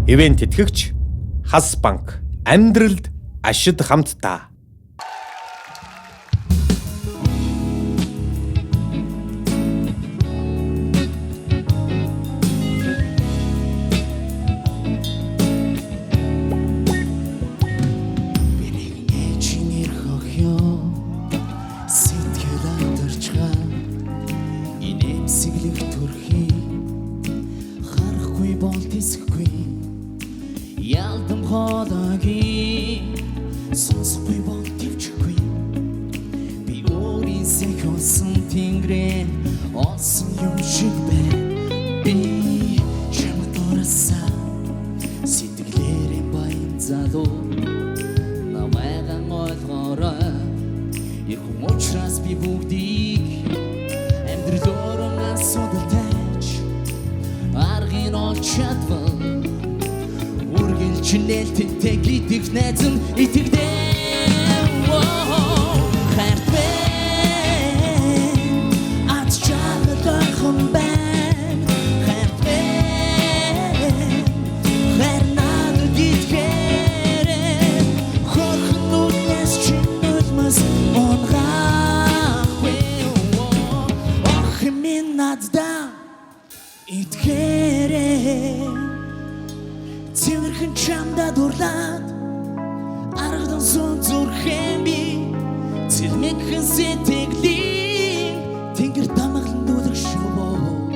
Ивент тэтгэгч Хас банк. Амьдралд ашид хамтдаа. Ялдам ходагийн сонсохгүй бол төвчгүй би өөрийн сэхэлсэн тэнгэрэн олсон юм шиг байна би чамд орасан сэтгэлээрээ баян залуу намайг ойлгоорой ирхэн учраас би бүгдийг амьдралоор асуудалтай аргын олж чадвал Чинэлтэнтэй гидэх найзан итгэдэг хайрт байна ад чамдайхан байна хайрт байна хайр надад итгэрэй хорхон нүднээс чинэлмэс онгаахгүй ох минь надад итгэрэй Цэвэрхэн чамда дурлаад аргадан сон зүрхэн би цэлмэгхэн сэтгэлийн тэнгэр тамгалан дүүлэх шувуу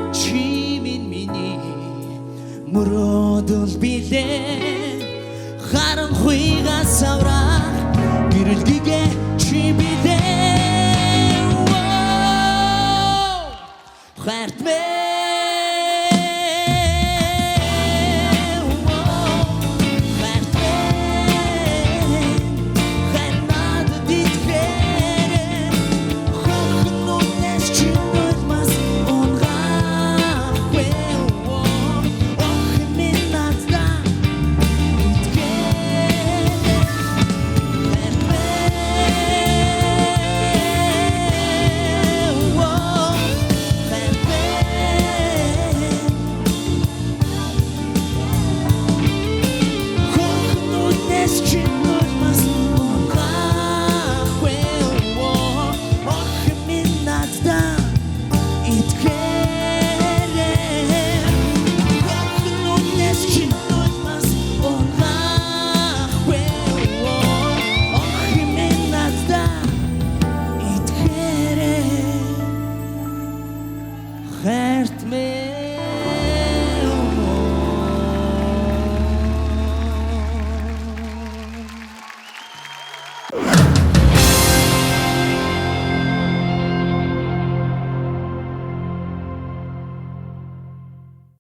чи миний мөрөөдөл билээ харанхуйгаас аврах гэрэлгээ чи билээ хайрт мэ